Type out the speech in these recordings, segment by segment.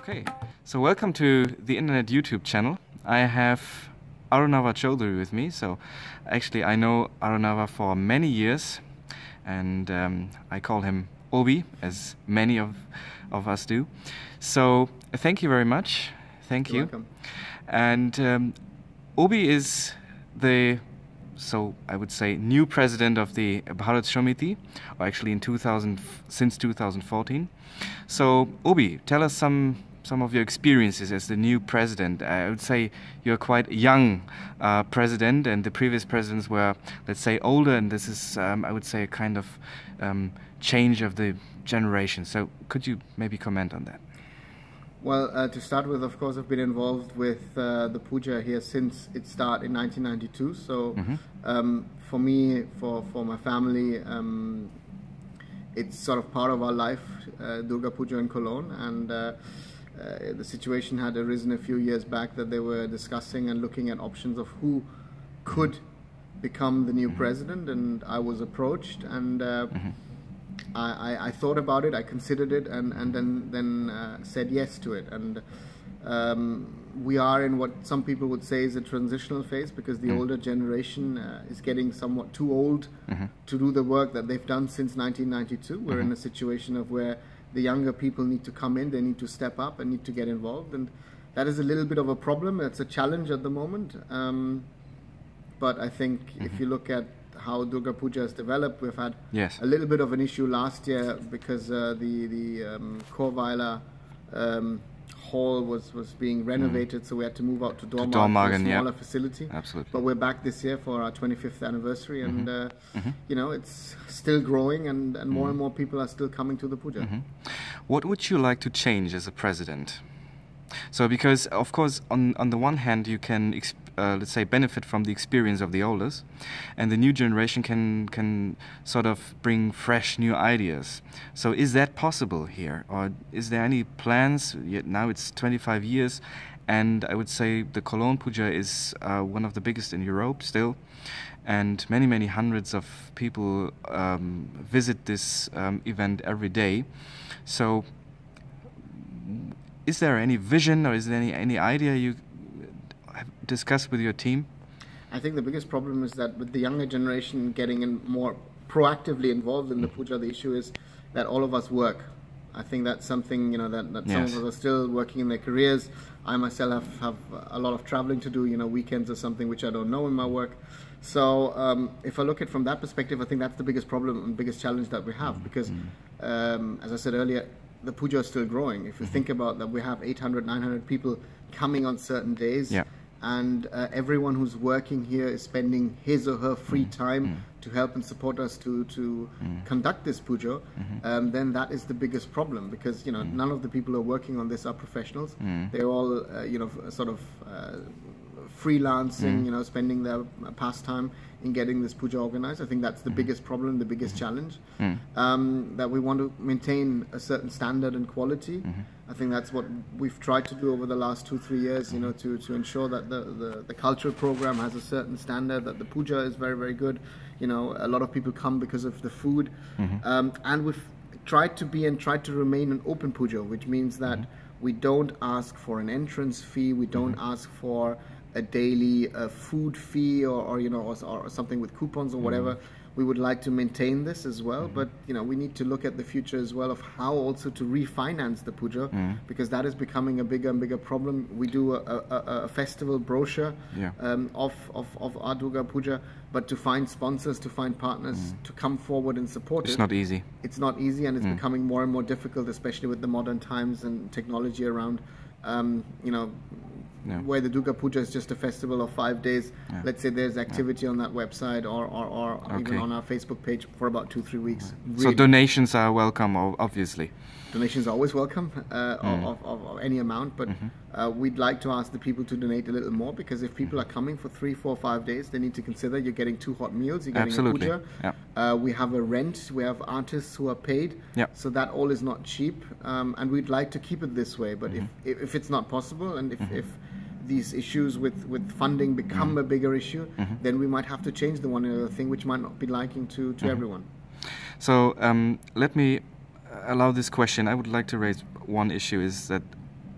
Okay, so welcome to the Internet YouTube channel. I have Arunava Chaudhuri with me. So actually I know Arunava for many years, and I call him Obi, as many of us do. So thank you very much. Thank you. You're welcome. And Obi is the, so I would say, new president of the Bharat Samiti, or actually since 2014. So Obi, tell us some of your experiences as the new president. I would say you're quite a young president, and the previous presidents were, let's say, older, and this is, I would say, a kind of change of the generation. So could you maybe comment on that? Well, to start with, of course, I've been involved with the Puja here since its start in 1992. So for me, for my family, it's sort of part of our life, Durga Puja in Cologne. And the situation had arisen a few years back that they were discussing and looking at options of who could become the new president. And I was approached, and I thought about it, I considered it, and then said yes to it. And we are in what some people would say is a transitional phase, because the older generation is getting somewhat too old to do the work that they've done since 1992. We're in a situation of where the younger people need to come in, they need to step up and need to get involved, and that is a little bit of a problem. It's a challenge at the moment, but I think if you look at how Durga Puja has developed, we've had a little bit of an issue last year because the Chorweiler hall was being renovated, so we had to move out to Dormagen, a smaller facility. Absolutely. But we're back this year for our 25th anniversary, and you know, it's still growing, and more and more people are still coming to the Puja. What would you like to change as a president? So, because of course, on the one hand, you can let's say benefit from the experience of the oldest, and the new generation can sort of bring fresh new ideas. So is that possible here, or is there any plans? Yet now it's 25 years, and I would say the Cologne Puja is one of the biggest in Europe still, and many hundreds of people visit this event every day. So is there any vision, or is there any idea you discuss with your team? I think the biggest problem is that with the younger generation getting more proactively involved in the Puja, the issue is that all of us work. I think that's something, you know, that some of us are still working in their careers. I myself have a lot of traveling to do. You know, weekends are something which I don't know in my work. So if I look at it from that perspective, I think that's the biggest problem and biggest challenge that we have, because as I said earlier, the Puja is still growing. If you think about that, we have 800, 900 people coming on certain days. And everyone who's working here is spending his or her free time to help and support us to conduct this puja, then that is the biggest problem, because, you know, none of the people who are working on this are professionals. They're all, you know, sort of freelancing, you know, spending their pastime in getting this puja organized. I think that's the biggest problem, the biggest challenge, that we want to maintain a certain standard and quality. I think that's what we've tried to do over the last 2-3 years, you know, to ensure that the cultural program has a certain standard, that the puja is very good. You know, a lot of people come because of the food, and we've tried to remain an open puja, which means that we don't ask for an entrance fee, we don't ask for a daily food fee, or you know, or something with coupons or whatever. We would like to maintain this as well, but you know, we need to look at the future as well of how also to refinance the puja, because that is becoming a bigger and bigger problem. We do a festival brochure of our Durga Puja, but to find sponsors, to find partners to come forward and support it's not easy. It's not easy, and it's becoming more and more difficult, especially with the modern times and technology around. You know, where the Durga Puja is just a festival of 5 days. Let's say there's activity on that website or even on our Facebook page for about 2-3 weeks. Really. So donations are welcome, obviously. Donations are always welcome, of any amount, but we'd like to ask the people to donate a little more, because if people are coming for 3, 4, 5 days, they need to consider you're getting 2 hot meals, you're getting a puja. We have a rent, we have artists who are paid, so that all is not cheap, and we'd like to keep it this way. But if it's not possible, and if these issues with funding become a bigger issue, then we might have to change the one other thing, which might not be liking to everyone. So let me allow this question. I would like to raise one issue, is that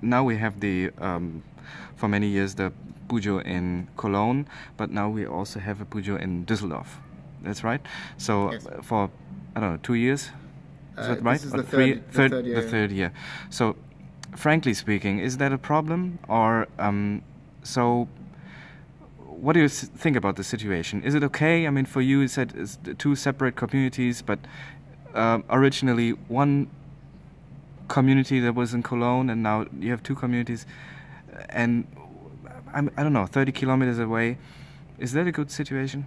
now we have the for many years the Puja in Cologne, but now we also have a Puja in Düsseldorf. That's right. So Yes. for I don't know 2 years. Is that right? This is Or the third year. The third year. So, frankly speaking, is that a problem, or so? What do you think about the situation? Is it okay? I mean, for you, you said it's two separate communities, but originally one community that was in Cologne, and now you have two communities, and I don't know, 30 kilometers away. Is that a good situation?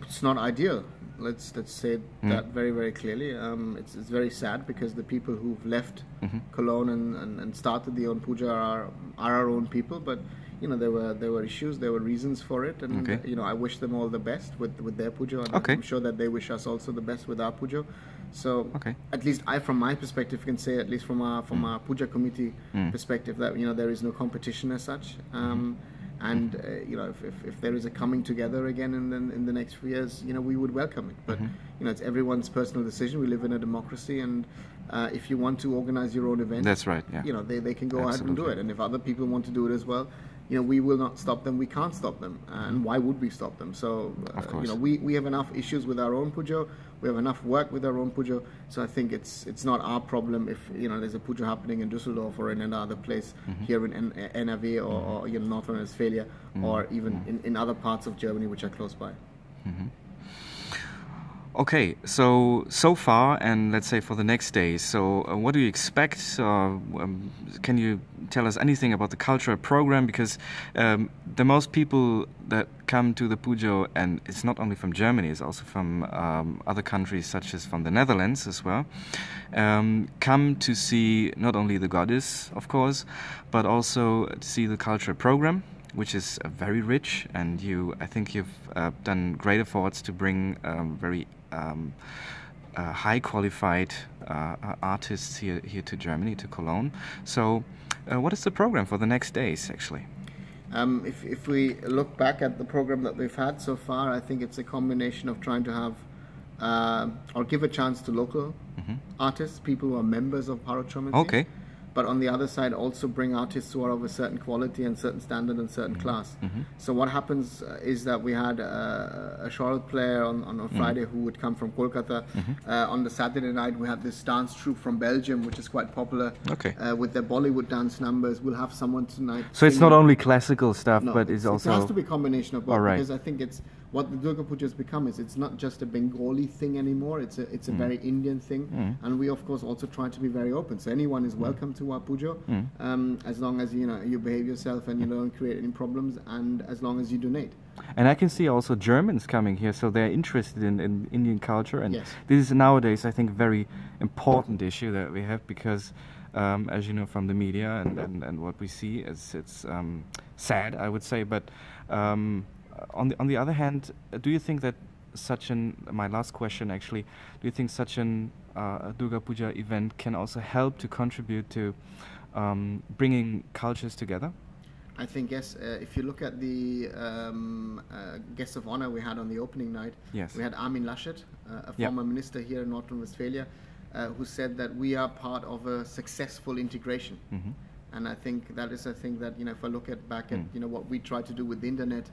It's not ideal. Let's say that very, very clearly. It's very sad because the people who've left Cologne and started the own Puja are our own people, but you know there were issues, there were reasons for it, and you know I wish them all the best with their Puja, and I'm sure that they wish us also the best with our Puja. So at least from my perspective, can say, at least from our Puja committee perspective, that you know there is no competition as such. And you know, if there is a coming together again in the next few years, you know, we would welcome it. But you know, it's everyone's personal decision. We live in a democracy, and if you want to organize your own event, that's right. Yeah. You know, they can go ahead and do it. And if other people want to do it as well, you know, we will not stop them. We can't stop them. And why would we stop them? So you know, we have enough issues with our own Puja. We have enough work with our own Puja. So I think it's not our problem if you know there's a Puja happening in Düsseldorf or in another place here in NRW or you know, North Rhine-Westphalia or even in other parts of Germany which are close by. Okay, so far, and let's say for the next days, so what do you expect? Can you tell us anything about the cultural program? Because the most people that come to the Puja, and it's not only from Germany, it's also from other countries such as from the Netherlands as well, come to see not only the goddess, of course, but also to see the cultural program, which is very rich, and I think you've done great efforts to bring very high qualified artists here to Germany, to Cologne. So what is the program for the next days actually? If we look back at the program that we've had so far, I think it's a combination of trying to have or give a chance to local artists, people who are members of Parochomancy. Okay. But on the other side, also bring artists who are of a certain quality and certain standard and certain class. So what happens is that we had a Charlotte player on Friday who would come from Kolkata. On the Saturday night, we had this dance troupe from Belgium, which is quite popular, with their Bollywood dance numbers. We'll have someone tonight. So it's not only classical stuff, but it's also... It has to be a combination of both, because I think it's... What the Durga Puja has become is it's not just a Bengali thing anymore, it's a very Indian thing, and we of course also try to be very open, so anyone is welcome to our Puja, as long as you know you behave yourself and you don't create any problems, and as long as you donate. And I can see also Germans coming here, so they're interested in Indian culture, and yes. This is nowadays I think a very important issue that we have, because as you know from the media and what we see, it's sad, I would say, but on the other hand, do you think that my last question actually, do you think such an Durga Puja event can also help to contribute to bringing cultures together? I think yes. If you look at the guests of honor we had on the opening night, we had Armin Laschet, a former minister here in North Rhine-Westphalia, who said that we are part of a successful integration. And I think that is a thing that, you know, if I look back at you know what we tried to do with the internet,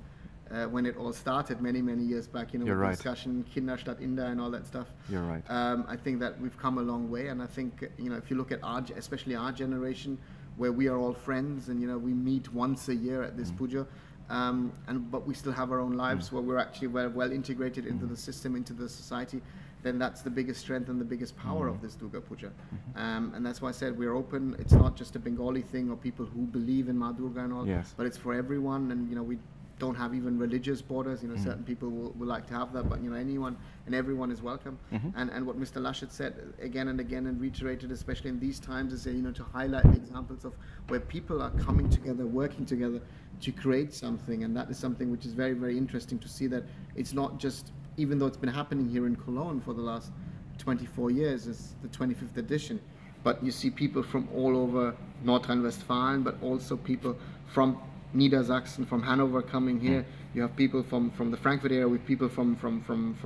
when it all started many years back, you know, with the discussion Kinderstadt Inder and all that stuff. You're right. I think that we've come a long way, and I think, you know, if you look at especially our generation, where we are all friends, and you know we meet once a year at this puja, but we still have our own lives where we're actually well integrated into the system, into the society. Then that's the biggest strength and the biggest power of this Durga Puja. And that's why I said we're open. It's not just a Bengali thing or people who believe in Ma Durga and all, but it's for everyone. And you know, we don't have even religious borders. You know, certain people will like to have that, but you know, anyone and everyone is welcome. And what Mr. Laschet said again and again and reiterated, especially in these times, is, you know, to highlight the examples of where people are coming together, working together to create something. And that is something which is very interesting to see, that it's not just, even though it's been happening here in Cologne for the last 24 years, it's the 25th edition, but you see people from all over North Rhine-Westphalia, but also people from Niedersachsen, from Hanover coming here You have people from the Frankfurt area, with people from Schwaben,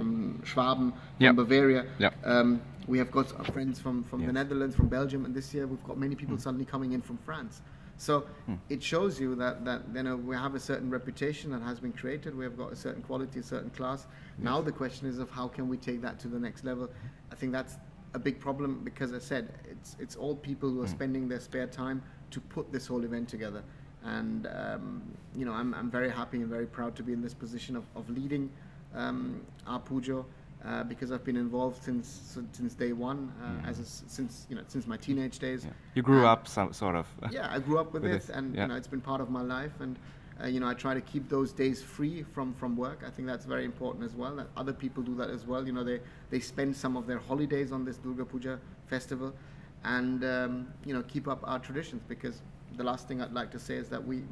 from Bavaria. We have got friends from the Netherlands, from Belgium, and this year we've got many people suddenly coming in from France. So it shows you that we have a certain reputation that has been created. We have got a certain quality, a certain class. Now the question is of how can we take that to the next level. I think that's a big problem, because as I said, it's all people who are spending their spare time to put this whole event together. And I'm very happy and very proud to be in this position of leading our Puja, because I've been involved since day one, since my teenage days. You grew up sort of. Yeah, I grew up with it, and it's been part of my life. And I try to keep those days free from work. I think that's very important as well, that other people do that as well. They spend some of their holidays on this Durga Puja festival, and keep up our traditions, because the last thing I'd like to say is that we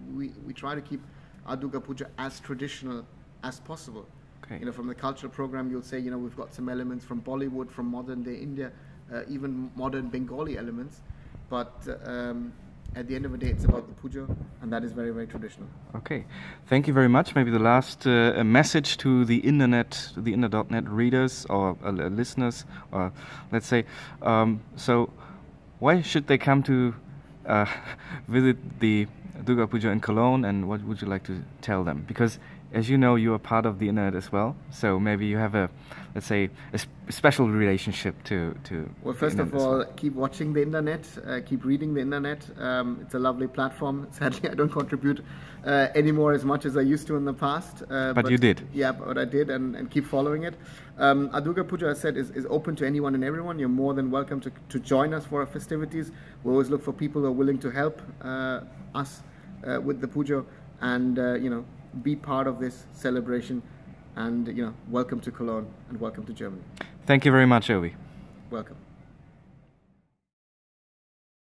try to keep our Durga Puja as traditional as possible. Okay. From the cultural program, you'll say, we've got some elements from Bollywood, from modern day India, even modern Bengali elements, but at the end of the day, it's about the puja, and that is very, very traditional. Okay, thank you very much. Maybe the last message to the internet, to the inner.net readers or listeners, or let's say, so why should they come to visit the Durga Puja in Cologne, and what would you like to tell them? Because as you know, you are part of the internet as well, so maybe you have let's say, a special relationship to well, first of all, keep watching the internet, keep reading the internet. It's a lovely platform. Sadly, I don't contribute anymore as much as I used to in the past. But you did. Yeah, but I did, and keep following it. Our Durga Puja, as I said, is open to anyone and everyone. You're more than welcome to join us for our festivities. We always look for people who are willing to help us with the puja, and be part of this celebration. And welcome to Cologne, and welcome to Germany. Thank you very much, Ovi. Welcome.